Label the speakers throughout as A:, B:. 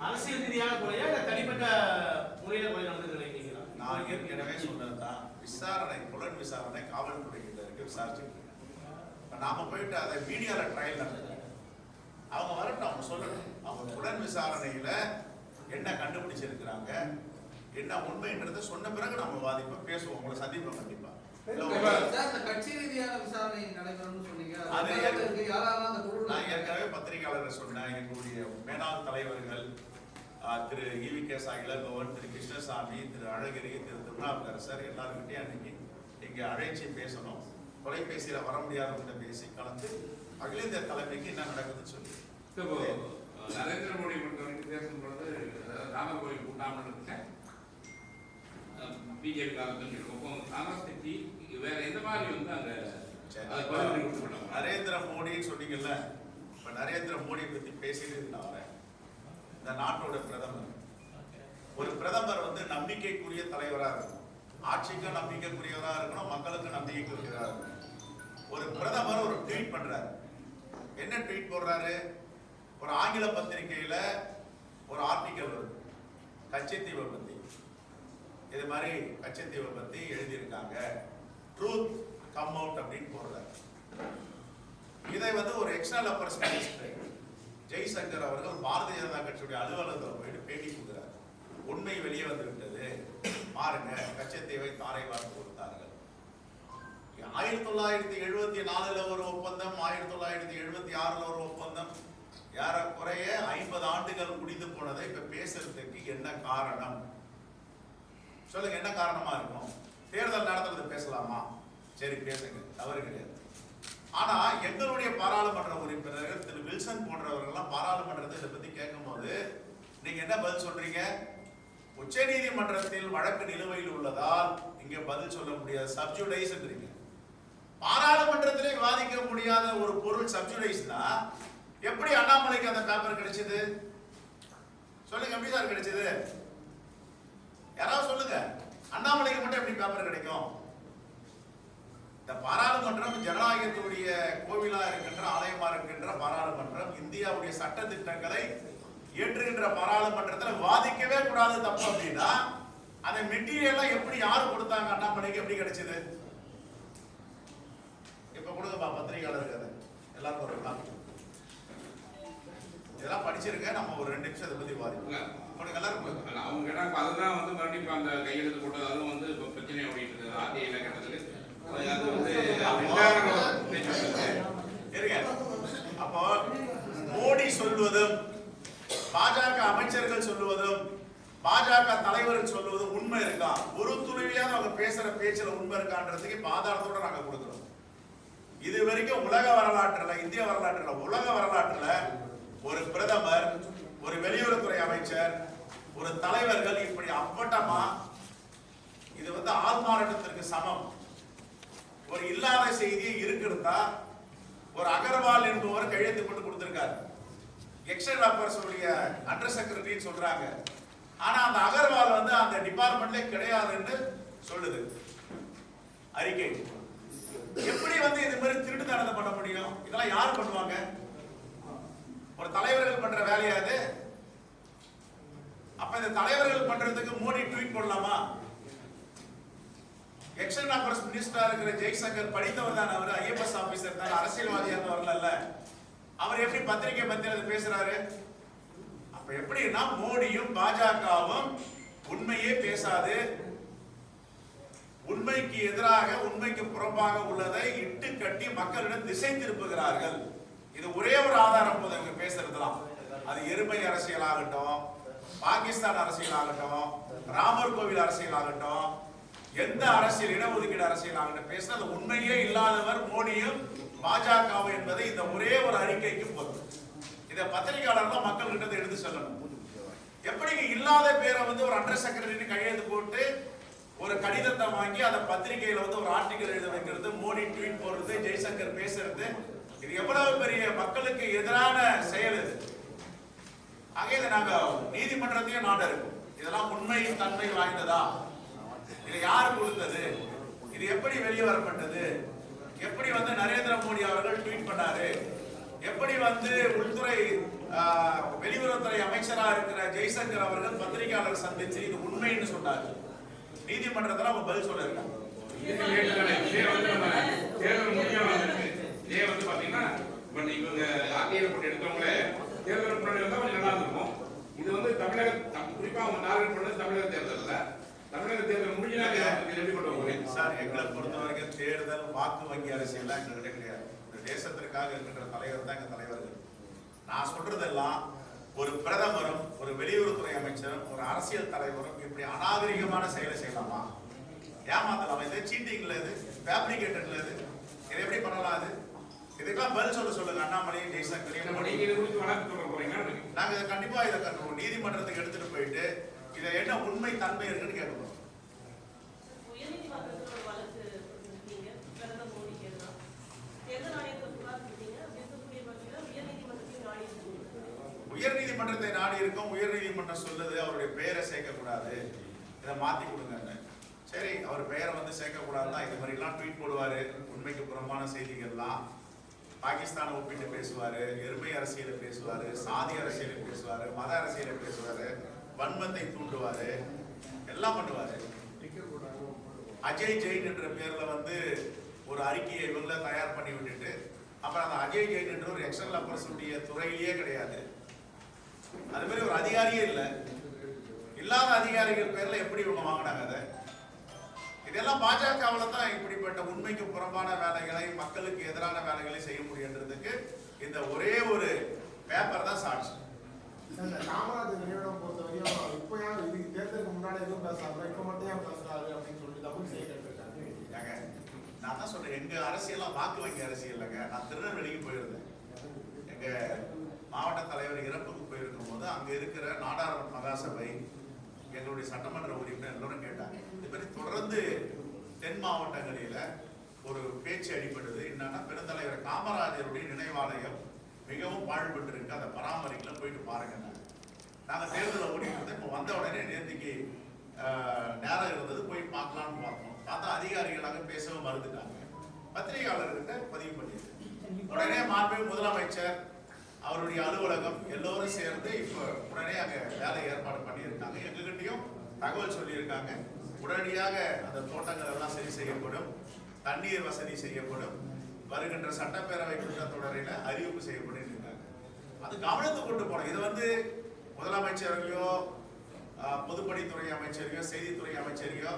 A: அரசியல் ரீதியாக கொலையா இல்ல தனிப்பட்ட முறையில கொலை நடந்தது நினைக்கிறீங்களா?
B: நான் ஏற்கனவே சொன்னதுதான், விசாரணை புலன் விசாரணை காவல்துறையில இருக்கு, விசாரிச்சுட்டு நாம போயிட்டு அதை மீடியால ட்ரையல் நடந்தது. அவங்க வரட்டும், அவங்க சொல்லணும். அவங்க புலன் விசாரணையில என்ன கண்டுபிடிச்சிருக்கிறாங்க, என்ன உண்மைன்றதை சொன்ன பிறகு நம்ம வாதிப்போம், பேசுவோம், உங்களை சந்திப்போம் கண்டிப்பா.
C: கட்சி ரீதியான விசாரணை நடைபெறும்னு சொன்னீங்க.
B: நான் ஏற்கனவே பத்திரிகையாளர்கள் சொன்னேன். எங்களுடைய மேலாள் தலைவர்கள் திரு ஈவி.கே. இளங்கோவன், திரு கிருஷ்ணசாமி, திரு அழகிரி, திரு திருநாவுக்கரசர் எல்லாருக்கிட்டையும் அன்னைக்கு இங்க அழைச்சி பேசணும். தொலைபேசியில வர முடியாதவங்க பேசி கலந்து அகில இந்திய தலைமைக்கு என்ன நடக்குதுன்னு சொல்லி.
D: நரேந்திர மோடி பொறுத்தவரைக்கும் பேசும்பொழுது ராமகோவில் கூட்டாமல் பிஜேபி காங்கிரஸ் கட்சி வேற எந்த மாதிரி வந்து அங்க
B: நரேந்திர மோடின்னு சொன்னீங்கல்ல, இப்ப நரேந்திர மோடியை பத்தி பேசிட்டு இந்த நாட்டோட பிரதமர், ஒரு பிரதமர் வந்து நம்பிக்கைக்குரிய தலைவரா இருக்கணும், ஆட்சிக்கு நம்பிக்கைக்குரியவரா இருக்கணும், மக்களுக்கு நம்பிக்கைக்குரியவரா இருக்கணும். ஒரு பிரதமர் ஒரு ட்வீட் பண்றாரு. என்ன ட்வீட் போடுறாரு? ஒரு ஆங்கில பத்திரிகையில ஒரு ஆர்டிக்கல் வருது கச்சத்தீவை பத்தி. இது மாதிரி கச்சத்தீவை பத்தி எழுதியிருக்காங்க, ட்ரூத் கம் அவுட் அப்படின்னு போடுறாரு. இதை வந்து ஒரு எக்ஸ்டர்னல் அஃபேர்ஸ் மினிஸ்டர் ஜெய்சங்கர் அவர்கள் பாரதிய ஜனதா கட்சியுடைய அலுவலகத்தில் போயிட்டு பேட்டி கொடுக்கிறார். உண்மை வெளியே வந்து விட்டது, பாருங்க, கச்சத்தீவை தாரை வார்த்து கொடுத்தார்கள். 1974 ஒரு ஒப்பந்தம், 1976 ஒரு ஒப்பந்தம், ஏறக்குறைய 50 ஆண்டுகள் முடிந்து போனதை இப்ப பேசுறதுக்கு என்ன காரணம் சொல்லுங்க? என்ன காரணமா இருக்கும்? தேர்தல் நடத்துறது பேசலாமா? சரி பேசுங்க, தவறு கிடையாது. ஆனா எங்களுடைய பாராளுமன்ற உறுப்பினர்கள் திரு வில்சன் போன்றவர்கள்லாம் பாராளுமன்றத்தை இதை பத்தி கேட்கும் போது நீங்க என்ன பதில் சொல்றீங்க? உச்ச நீதிமன்றத்தில் வழக்கு நிலுவையில் உள்ளதால் இங்க பதில் சொல்ல முடியாது, சப்ஜுடைஸ்ன்றீங்க. பாராளுமன்றத்திலே விவாதிக்க முடியாத ஒரு பொருள் சப்ஜுடைஸ்னா எப்படி அண்ணாமலைக்கு அந்த பேப்பர் கிடைச்சது? சொல்லுங்க, எப்படி சார் கிடைச்சது? யாராவது சொல்லுங்க. அண்ணாமலைக்கு மட்டும் எப்படி பேப்பர் கிடைக்கும்? இந்த பாராளுமன்றம் ஜனநாயகத்துடைய கோவிலா இருக்கின்ற, ஆலயமா இருக்கின்ற பாராளுமன்றம், இந்தியாவுடைய சட்ட திட்டங்களை ஏற்றுகின்ற பாராளுமன்றத்தில் வாதிக்கவே கூடாது தப்பு அப்படின்னா அந்த மெட்டீரியல் எப்படி யாரு கொடுத்தாங்க? அண்ணாமலைக்கு எப்படி கிடைச்சது? இப்ப கொடுங்கப்பா பத்திரிகையாளர்கள் எல்லாரும் ஒரு இதெல்லாம் படிச்சிருக்க, நம்ம ஒரு 2 நிமிஷம் இதை பத்தி வாதிப்போம். எல்லாரும்
D: அவங்க கேட்டாங்க, அதுதான் வந்து மறுபடியும் அந்த கையெழுத்து போட்டது, அதுவும் வந்து இப்போ பிரச்சனை ஓடிட்டு இருக்குது. ஆர்டிஐல கேட்டதுக்கு அது வந்து
B: அப்போ மோடி சொல்வதும் பாஜக அமைச்சர்கள் சொல்லுவதும் பாஜக தலைவர் சொல்லுவதும் உண்மை இருக்கா? ஒரு துணிவியாவது அவங்க பேசுற பேச்சுல உண்மை இருக்கான்றதுக்கு ஆதாரத்தோட நாங்க கொடுக்கிறோம். இது வரைக்கும் உலக வரலாற்றுல, இந்திய வரலாற்றுல, உலக வரலாற்றுல ஒரு பிரதமர், ஒரு வெளியுறவுத்துறை அமைச்சர், ஒரு தலைவர்கள் இப்படி அப்பட்டமா, இது வந்து ஆள்மாறாட்டத்திற்கு சமம். ஒரு இல்லாத செய்தியை இருக்கிறதா ஒரு அகர்வால் என்பவர் கையெழுத்து போட்டு கொடுத்திருக்காரு. எக்ஸ்டர்னல் அஃபேர்ஸ் உடைய அண்டர் செக்ரட்டரின்னு சொல்றாங்க. ஆனா அந்த அகர்வால் வந்து அந்த டிபார்ட்மெண்ட்ல கிடையாதுன்னு சொல்லுது அறிக்கை. எப்படி வந்து இது மாதிரி திருட்டுத்தனத்தை பண்ண முடியும்? இதெல்லாம் யாரு பண்ணுவாங்க? ஒரு தலைவர்கள் பண்ற வேலையாது? அப்ப இந்த தலைவர்கள் பண்றதுக்கு மோடி ட்வீட் போடலாமா? எக்ஸ்டர்னல் அஃபேர்ஸ் மினிஸ்டரா இருக்கிற ஜெய்சங்கர் படித்தவர் தான், அவர் ஐஎஃப்எஸ் ஆபீசர் தான், அரசியல்வாதியாக வரல. அவர் எப்படி பத்திரிகை பத்திரிகை பேசுறாரு? அப்ப எப்படின்னா மோடியும் பாஜகவும் உண்மையே பேசாது, உண்மைக்கு எதிராக, உண்மைக்கு புறம்பாக உள்ளதை இட்டு கட்டி மக்களிடம் திசை திருப்புகிறார்கள். இது ஒரே ஒரு ஆதாரம் போது இவங்க பேசுறதுலாம். அது எருமை அரசியல் ஆகட்டும், பாகிஸ்தான் அரசியல் ஆகட்டும், ராமர் கோவில் அரசியல் ஆகட்டும், எந்த அரசியல், இடஒதுக்கீடு அரசியல் ஆகட்டும், பேசுறது உண்மையே இல்லாதவர் மோடியும் பாஜகவும் என்பதை இந்த ஒரே ஒரு அறிக்கைக்கு போதும். இதை பத்திரிகையாளர்கள் மக்கள் கிட்ட எடுத்து சொல்லணும். எப்படி இல்லாத பேரை வந்து ஒரு அண்டர் செக்ரட்டரி கையெழுத்து போட்டு ஒரு கடிதத்தை வாங்கி அதை பத்திரிகையில வந்து ஒரு ஆர்டிகல் எழுத வைக்கிறது, மோடி ட்வீட் போடுறது, ஜெய்சங்கர் பேசுறது, இது எவ்வளவு பெரிய மக்களுக்கு எதிரான செயல் இது. ஆக இதை நாங்க நீதிமன்றத்தையும் நாட இருக்கும். இதெல்லாம் உண்மை தன்மை வாய்ந்ததா? இது யாரு கொடுத்தது? இது எப்படி வெளியே வரப்பட்டது? எப்படி வந்து நரேந்திர மோடி அவர்கள் ட்வீட் பண்ணாரு? எப்படி வந்து உள்துறை வெளியுறவுத்துறை அமைச்சரா இருக்கிற ஜெய்சங்கர் அவர்கள் பத்திரிகையாளர் சந்திச்சு இது உண்மைன்னு சொன்னாரு. நீதிமன்றத்துல அவங்க பதில் சொல்லிருக்காங்க.
D: இவங்க ஆர்டிஐ போட்டு எடுத்தவங்களே தேர்தல் முன்னாடி வந்தா கொஞ்சம் நல்லா இருக்கும். இது வந்து தமிழக குறிப்பா அவங்க டார்கெட் பண்ணது தமிழக தேர்தல்ல. தமிழக தேர்தல் முடிஞ்சாங்க எப்படி கொண்டு போறீங்க
B: சார்? எங்களை பொறுத்த வரைக்கும் தேர்தல் வாக்கு வங்கி அரசியல் எங்ககிட்ட கிடையாது. இந்த தேசத்திற்காக இருக்கின்ற தலைவர் தான் எங்க தலைவர்கள். நான் சொல்றதெல்லாம் ஒரு பிரதமரும் ஒரு வெளியுறவுத்துறை அமைச்சரும் ஒரு அரசியல் தலைவரும் இப்படி அநாகரிகமான செயலை செய்யலாமா? ஏமாத்தலாமா? இது சீட்டிங்ல, இது ஃபேப்ரிகேட்டட்ல, இது எப்படி பண்ணலாம்? அது இதுக்கெல்லாம் பதில் சொல்லுங்க அண்ணாமலையும் ஜெய்சங்கரையும். நாங்க இதை கண்டிப்பா இதை நீதிமன்றத்துக்கு எடுத்துட்டு போயிட்டு இதை என்ன உண்மை தன்மை இருக்குன்னு கேட்கணும். உயர் நீதிமன்றத்தை நாடி இருக்கும். உயர் நீதிமன்றம் சொல்லுது அவருடைய பெயரை சேர்க்க கூடாது, இதை மாத்தி கொடுங்க. சரி, அவர் பெயரை வந்து சேர்க்க கூடாதுன்னா இது மாதிரி எல்லாம் ட்வீட் போடுவாரு. உண்மைக்கு புறம்பான செய்திகள்லாம் பாகிஸ்தானை ஒப்பிட்டு பேசுவாரு, எருமை அரசியலை பேசுவாரு, சாதி அரசியலை பேசுவாரு, மத அரசியலை பேசுவாரு, வன்மத்தை தூண்டுவாரு, எல்லாம் பண்ணுவாரு. அஜய் ஜெயின் என்ற பேர்ல வந்து ஒரு அறிக்கையை இவங்கள தயார் பண்ணி விட்டுட்டு அப்புறம் அந்த அஜய் ஜெயின் என்ற ஒரு எக்ஸ்டர்னல் அஃபேர்ஸ் துறையிலேயே கிடையாது. அது மாதிரி ஒரு அதிகாரியே இல்லை. இல்லாத அதிகாரிகள் பேர்ல எப்படி இவங்க வாங்கினாங்க? அதை இதெல்லாம் பாஜகவில் தான் இப்படிப்பட்ட உண்மைக்கு புறம்பான வேலைகளை, மக்களுக்கு எதிரான வேலைகளை செய்ய முடியுன்றதுக்கு இந்த ஒரே ஒரு பேப்பர் தான் சாட்சி.
E: காமராஜர் நினைவிடம் பொறுத்தவரையும் இப்போ இதுக்கு தேர்தலுக்கு முன்னாடி எதுவும் பேசாம இப்போ மட்டும் ஏன் பேசுறாரு அப்படின்னு சொல்லி டபுள் செய்ய கேட்டிருக்காங்க.
B: நான் தான் சொல்றேன், எங்க அரசியல்லாம் வாக்கு வங்கி அரசியல் இல்லைங்க. நான் திருநெல்வேலிக்கு போயிருந்தேன். எங்க மாவட்ட தலைவர் இறப்புக்கு போயிருக்கும் போது அங்க இருக்கிற நாடாளுமன்ற மகாசபை, எங்களுடைய சட்டமன்ற உறுப்பினர் எல்லோரும் கேட்டாங்க. இது மாதிரி தொடர்ந்து தென் மாவட்டங்களில ஒரு பேச்சு அடிபடுது. என்னன்னா, பெருந்தலைவர் காமராஜருடைய நினைவாலயம் மிகவும் பாழ்பட்டு இருக்கு, அதை பராமரிக்கல, போயிட்டு பாருங்க. நாங்க தேர்தலை ஓடிட்டு இருந்தோம். இப்போ வந்த உடனே நேர்த்திக்கு நேரம் இருந்தது, போய் பார்க்கலாம்னு பார்த்தோம். பார்த்தா அதிகாரிகளாக பேசவும் மறுத்துட்டாங்க. பத்திரிகையாளர்கிட்ட பதிவு பண்ணிட்டு உடனே மாண்புமிகு முதலமைச்சர் அவருடைய அலுவலகம் எல்லோரும் சேர்ந்து இப்ப உடனே அங்க வேலை ஏற்பாடு பண்ணியிருக்காங்க. எங்ககிட்டயும் தகவல் சொல்லியிருக்காங்க. உடனடியாக அந்த தோட்டங்கள் எல்லாம் சரி செய்யப்படும், தண்ணீர் வசதி செய்யப்படும், வருகின்ற சட்டப்பேரவை கூட்டத்தொடரில் அறிவிப்பு செய்யப்படும் இருக்காங்க. அது கவனத்தை கொண்டு போனோம். இது வந்து முதலமைச்சரையோ பொதுப்பணித்துறை அமைச்சரையோ செய்தித்துறை அமைச்சரையோ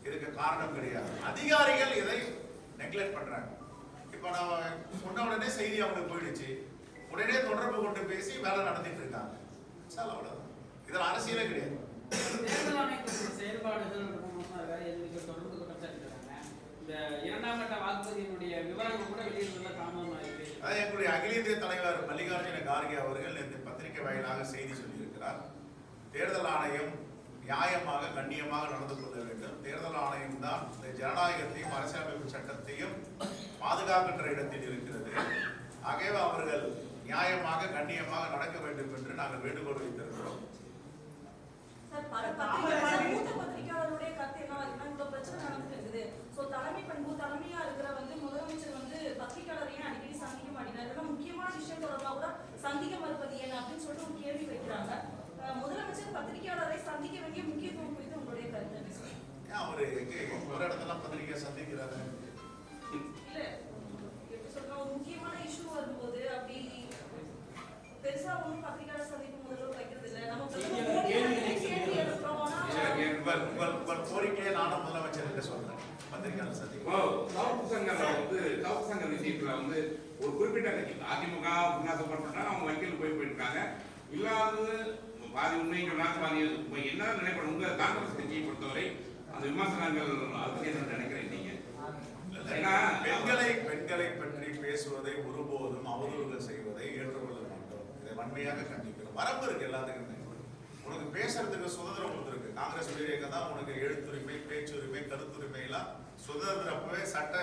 B: இதுக்கு காரணம் கிடையாது. அதிகாரிகள் இதை நெக்லெக்ட் பண்றாங்க. இப்ப நான் சொன்ன உடனே செய்தி அவங்களுக்கு போயிடுச்சு, உடனே தொடர்பு கொண்டு பேசி வேலை நடத்திட்டு இருக்காங்க. அவ்வளவுதான். இதுல அரசியலே கிடையாது.
F: தேர்தல் ஆணையத்தின் செயல்பாடுகள் தொடர்ந்து குற்றச்சாட்டுறாங்க. இந்த இரண்டாம் கட்ட வாக்குப்பதிவினுடைய விவரங்கள் கூட வெளியிட்டுள்ள தாமதம் ஆயிருக்கு.
B: எங்களுடைய அகில இந்திய தலைவர் மல்லிகார்ஜுன கார்கே அவர்கள் இந்த பத்திரிகை வாயிலாக செய்தி சொல்லியிருக்கிறார். தேர்தல் ஆணையம் நியாயமாக கண்ணியமாக நடந்து கொள்ள வேண்டும். தேர்தல் ஆணையம் தான் இந்த ஜனநாயகத்தையும் அரசியலமைப்பு சட்டத்தையும் பாதுகாக்கின்ற இடத்தில் இருக்கிறது. ஆகவே அவர்கள் நியாயமாக கண்ணியமாக நடக்க வேண்டும் என்று நாங்கள் வேண்டுகோள் வைத்திருக்கிறோம்.
G: பத்திரிகையாளருடைய கருத்து என்ன இருக்குன்னா, இந்த பிரச்சனை நடந்துட்டு இருக்குது. தலைமை பண்பு தலைமையா இருக்கிற முதலமைச்சர் பத்திரிகையாளரையும் அடிக்கடி சந்திக்க மாட்டேங்கிறார். இதெல்லாம் முக்கியமான விஷயம் தொடர்பா கூட சந்திக்க மறுப்பது என்ன அப்படின்னு சொல்லிட்டு ஒரு கேள்வி வைக்கிறாங்க. முதலமைச்சர் பத்திரிகையாளரை சந்திக்க வேண்டிய முக்கியத்துவம் குறித்து உங்களுடைய கருத்து
B: அவரு ஒரு இடத்துல பத்திரிகை சந்திக்கிறாரு
G: இல்ல? எப்படி சொல்றோம், ஒரு முக்கியமான இஷ்யூ வரும்போது அப்படி பெருசா ஒன்றும் பத்திரிகையாளர் சந்திப்பு முதல்வர் வைக்கிறது இல்லை. நம்ம கேள்வி எழுப்புறோம்.
B: உங்கள் கோரிக்கையை நானும் முதலமைச்சர் சொல்றேன். பத்திரிகையாளர் சந்திப்பு
D: சவுக்கு சங்க விஷயத்துல வந்து ஒரு குறிப்பிட்ட அதிமுக சப்போர்ட் பண்றாங்க, அவங்க வக்கீல் போயிருக்காங்க. இல்லாதது பாதி உண்மையை சொன்னாங்க, பாதி என்ன நினைப்படும். உங்க காங்கிரஸ் கட்சியை பொறுத்தவரை அந்த விமர்சனங்கள் அதை நினைக்கிறேன். நீங்க
B: பெண்களை பற்றி பேசுவதை ஒருபோதும் அவதூறுகள் செய்வதை ஏற்றுக்கொள்ள மாட்டோம். இதை வன்மையாக கண்டிக்கிறோம். வரம்பு இருக்கு எல்லாத்துக்குமே. உனக்கு பேசுறதுக்கு சுதந்திரம் கொடுத்துருக்கு. காங்கிரஸ் இயக்கம் தான் உனக்கு எழுத்துரிமை, பேச்சுரிமை, கருத்துரிமை எல்லாம் சுதந்திரப்பவே சட்ட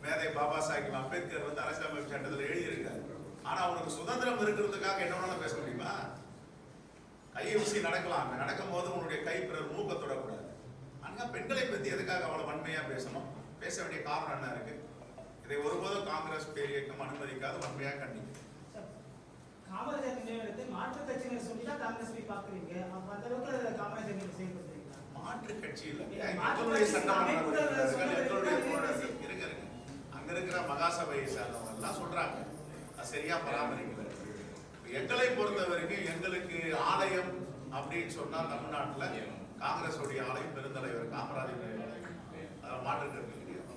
B: மேதை பாபா சாஹிப் அம்பேத்கர் வந்து அரசியலமைப்பு சட்டத்தில் எழுதியிருக்காரு. ஆனா உனக்கு சுதந்திரம் இருக்கிறதுக்காக என்ன வேணாலும் பேச முடியுமா? கையை ஊசி நடக்கலாம், நடக்கும் போது உன்னுடைய கை பிறர் மூக்க தொடக்கூடாது. ஆனா பெண்களை பத்தி எதுக்காக அவ்வளவு வன்மையா பேசணும்? பேச வேண்டிய காரணம் என்ன இருக்கு? இதை ஒருபோதும் காங்கிரஸ் பேர் இயக்கம் அனுமதிக்காத வன்மையா கண்டிக்கும்.
H: காமராஜர் நினைவிடத்தை மாற்று கட்சியினர் சொல்லி தான் காங்கிரஸ் போய் பாக்குறீங்க. அப்ப அந்த அளவுக்கு காமராஜர் நீங்க செயல்படுறீங்களா?
B: மாற்று கட்சி இல்ல,
H: மாற்று
B: எங்களுடைய
H: கட்சி
B: சட்டமன்ற உறுப்பினர்கள், எங்களுடைய
H: அமைப்புகள்
B: தோழர்கள் இருங்க. அங்க இருக்கிற மகாசபையை சேர்ந்தவங்க எல்லாம் சொல்றாங்க அது சரியா பராமரிக்கல. எங்களை பொறுத்த வரைக்கும் எங்களுக்கு ஆலயம் அப்படின்னு சொன்னா தமிழ்நாட்டுல காங்கிரஸ் உடைய ஆலயம் பெருந்தலைவர் காமராஜர் ஆலயம், மாற்று கருத்து கிடையாது.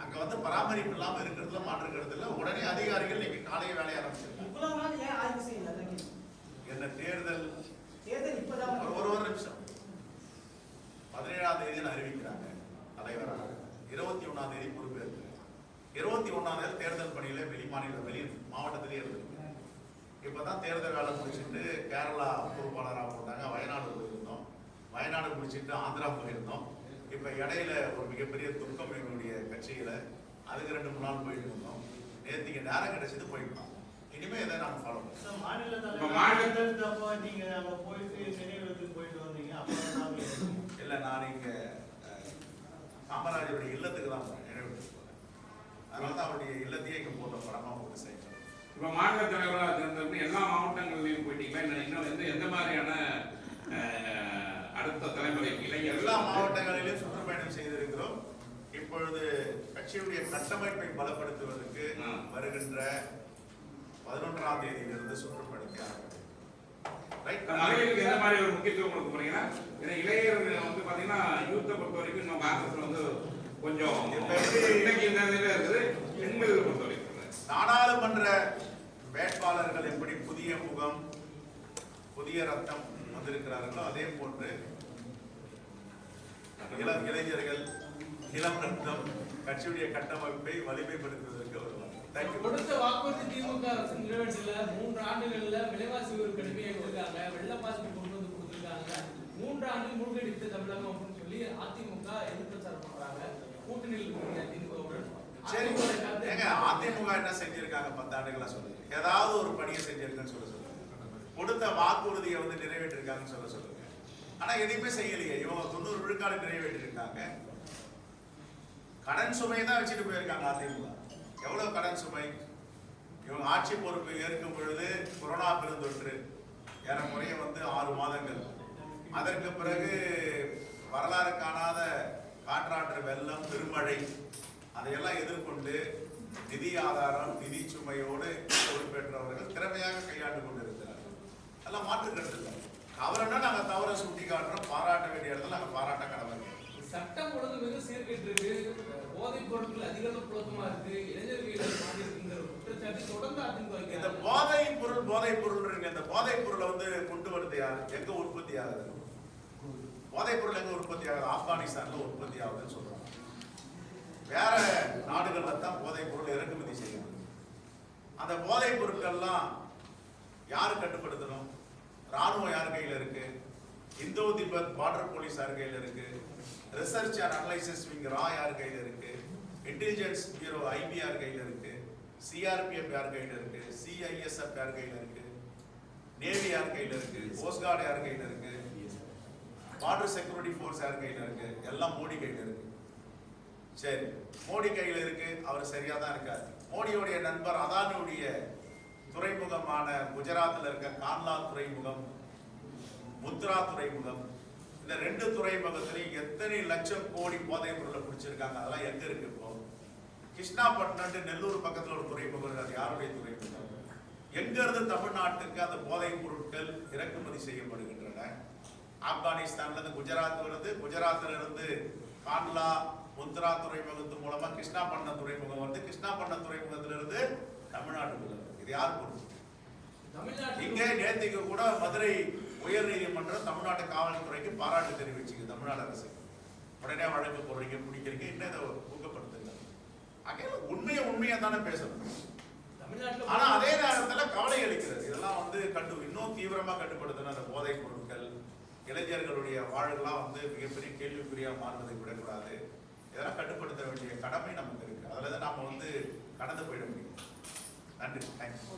B: அங்க வந்து பராமரிப்பு இல்லாம இருக்கிறதுல மாற்று கருத்து இல்ல. உடனே அதிகாரிகள் நீங்க காலைய வேலையை ஆரம்பிச்சிருக்காங்க.
H: இவ்வளவு நாள் ஏன் ஆய்வு செய்யல? அதான் கேள்வி.
B: என்ன தேர்தல்
H: இப்பதான்
B: ஒரு நிமிஷம் 17ஆம் தேதி அறிவிக்கிறாங்க தலைவராக, 21ஆம் தேதி பொறுப்பேற்கிறாங்க. 21ஆம் தேதி தேர்தல் பணியில வெளி மாவட்டத்திலேயே இருந்திருக்கு. இப்பதான் தேர்தல் வேலை முடிச்சுட்டு கேரளா பொறுப்பாளராக போட்டாங்க. வயநாடு போயிருந்தோம், வயநாடு முடிச்சுட்டு ஆந்திரா போயிருந்தோம். இப்ப இடையில ஒரு மிகப்பெரிய துக்கம் எங்களுடைய கட்சியில, அதுக்கு 2-3 நாள் போயிட்டு இருந்தோம். நேற்றுக்கு நேரம் கிடைச்சது போயிட்டோம். இனிமே இதை நாங்க ஃபாலோ பண்ணுவோம்.
A: மாநில
D: மாநிலத்தப்போ
A: நீங்க அங்க போயிட்டு நினைவுக்கு போயிட்டு வந்தீங்க.
B: இல்ல, நான் இங்க காமராஜருடைய இல்லத்துக்கு தான் நினைவுக்கு போறேன். அதனாலதான் அவருடைய இல்லத்தையே இங்க போட்ட படமா போட்டு செய்யணும்.
D: இப்ப மாநில தலைவராக தேர்ந்தெடுத்து எல்லா மாவட்டங்கள்லயும் போயிட்டீங்களா? இன்னும் எந்த மாதிரியான அடுத்த தலைமுறைக்கு இளைஞர்கள்
B: எல்லா மாவட்டங்களிலும் சுற்றுப்பயணம் செய்திருக்கிறோம். இப்பொழுது கட்சியுடைய கட்டமைப்பை பலப்படுத்துவதற்கு வருகின்ற 11ஆம் தேதியிலிருந்து சுற்றுப்பயணத்தை ஆரம்பிக்கும்.
D: மகளிருக்கு எந்த மாதிரி ஒரு முக்கியத்துவம் கொடுக்க போறீங்கன்னா, இளைஞர்கள் வந்து பாத்தீங்கன்னா யூத்தை பொறுத்த வரைக்கும் நம்ம காங்கிரஸ்ல வந்து கொஞ்சம் இன்னைக்கு இந்த நிலையில இருக்குது. பெண்களை பொறுத்த வரைக்கும்
B: நாடாளுமன்ற வேட்பாளர்கள் எப்படி புதிய முகம் புதிய ரத்தம் வந்திருக்கிறார்களோ அதே போன்று இளைஞர்கள் இளம் ரத்தம் கட்சியுடைய கட்டமைப்பை வலிமைப்படுத்துவதற்கு வருவாங்க.
F: கொடுத்த வாக்குறுதி திமுக அரசு நிறைவேற்றல. 3 ஆண்டுகள்ல விலைவாசி உயர்வு கடுமையாக கொடுத்தாங்க, வெள்ள பாசிட்டு கொண்டு வந்து கொடுத்துருக்காங்க. 3 ஆண்டு மூழ்கடித்த தமிழகம் அப்படின்னு சொல்லி அதிமுக எதிர்ப்பு பண்றாங்க. கூட்டணியில் இருக்கிற திமுகவுடன்
B: சரி, ஏங்க அதிமுக என்ன செஞ்சிருக்காங்க? 10 ஆண்டுகளா சொல்லுங்க. ஏதாவது ஒரு பணியை செஞ்சிருக்குன்னு சொல்லுங்க. கொடுத்த வாக்குறுதியை வந்து நிறைவேற்றிருக்காங்கன்னு சொல்லுங்க. ஆனா எதையுமே செய்யலையே. இவங்க 90 விழுக்காடு நிறைவேற்றிருக்காங்க. கடன் சுமையை தான் வச்சுட்டு போயிருக்காங்க அதிமுக. எவ்வளவு கடன் சுமை? இவங்க ஆட்சி பொறுப்பு ஏற்கும் பொழுது கொரோனா பெருந்தொற்று ஏறக்குறைய வந்து 6 மாதங்கள். அதற்கு பிறகு வரலாறு காணாத காற்றாற்று வெள்ளம், பெருமழை, அதையெல்லாம் எதிர்கொண்டு நிதி ஆதாரம், நிதி சுமையோடு பொறுப்பேற்றவர்கள் திறமையாக கையாண்டு கொண்டிருக்கிறார்கள். அதெல்லாம் மாற்று கருத்து இல்லை. அவரன்னா நாங்க தவற சுட்டி காட்டுறோம், பாராட்ட வேண்டிய இடத்துல நாங்க பாராட்ட கடமை.
F: சட்டம் ஒழுங்கு மிக சீர்கெட்டு இருக்கு, போதைப் பொருட்கள் அதிக புழக்கமா இருக்கு, இளைஞர்கள் மாறி இருக்குங்கிற குற்றச்சாட்டு தொடர்ந்து அதிமுக.
B: இந்த போதைப் பொருள் இருக்கு. இந்த போதைப் பொருளை வந்து கொண்டு வருது யாரு? எங்க உற்பத்தி ஆகுது? போதைப் பொருள் எங்க உற்பத்தி ஆகுது? ஆப்கானிஸ்தான்ல உற்பத்தி ஆகுதுன்னு சொல்றாங்க. வேற நாடுகள்ல தான் போதைப் பொருள் இறக்குமதி செய்யணும். அந்த போதைப் பொருட்கள்லாம் யாரு கட்டுப்படுத்தணும்? ராணுவம் யார் கையில இருக்கு? இந்தோ திபெத் பார்டர் போலீஸ் யார் கையில இருக்கு? ரிசர்ச் அண்ட் அனலைசிஸ் விங் ரா யார் கையில இருக்கு? இன்டெலிஜென்ஸ் பியூரோ ஐபி யார் கையில இருக்கு? சிஆர்பிஎஃப் யார் கையில இருக்கு? சிஐஎஸ்எஃப் யார் கையில இருக்கு? நேவி யார் கையில இருக்கு? கோஸ்ட் கார்டு யார் கையில இருக்கு? பார்டர் செக்யூரிட்டி ஃபோர்ஸ் யார் கையில இருக்கு? எல்லாம் மோடி கையில இருக்கு. சரி, மோடி கையில இருக்கு, அவர் சரியா தான் இருக்காரு. மோடியோடைய நண்பர் அதானியுடைய துறைமுகமான குஜராத்தில் இருக்க கான்லா துறைமுகம், முத்ரா துறைமுகம், இந்த 2 துறைமுகத்திலையும் எத்தனை லட்சம் கோடி போதைப் பொருளை பிடிச்சிருக்காங்க. அதெல்லாம் எங்க இருக்கு? இப்போ கிருஷ்ணாபட்டினம் நெல்லூர் பக்கத்துல ஒரு துறைமுகம், அது யாருடைய துறைமுகம்? எங்க இருந்து தமிழ்நாட்டுக்கு அந்த போதைப் பொருட்கள் இறக்குமதி செய்யப்படுகின்றன? ஆப்கானிஸ்தான்ல இருந்து குஜராத் வருது, குஜராத்ல இருந்து கான்லா முத்ரா துறைமுகத்து மூலமா கிருஷ்ணாபட்டினம் துறைமுகம் வந்து கிருஷ்ணாபட்டினம் துறைமுகத்திலிருந்து தமிழ்நாட்டுக்குள்ள. இது யார் பொறுப்பு? இங்க நேற்றுக்கு கூட மதுரை உயர் நீதிமன்றம் தமிழ்நாட்டு காவல்துறைக்கு பாராட்டு தெரிவிச்சுங்க. தமிழ்நாடு அரசு உடனே வழக்கு போடுறீங்க, பிடிக்கிறீங்க, இன்னும் இதை ஊக்கப்படுத்துங்க. அகையில உண்மையா தானே பேசணும். ஆனா அதே நேரத்துல கவலை அளிக்கிறது. இதெல்லாம் வந்து இன்னும் தீவிரமா கட்டுப்படுத்தணும். அந்த போதைப் பொருட்கள் இளைஞர்களுடைய வாழ்கெல்லாம் வந்து மிகப்பெரிய கேள்விக்குறியா மாறுவதை விடக்கூடாது. இதெல்லாம் கட்டுப்படுத்த வேண்டிய கடமை நமக்கு இருக்கு. அதுலதான் நாம வந்து கடந்து போயிட முடியும். நன்றி, தேங்க்யூ.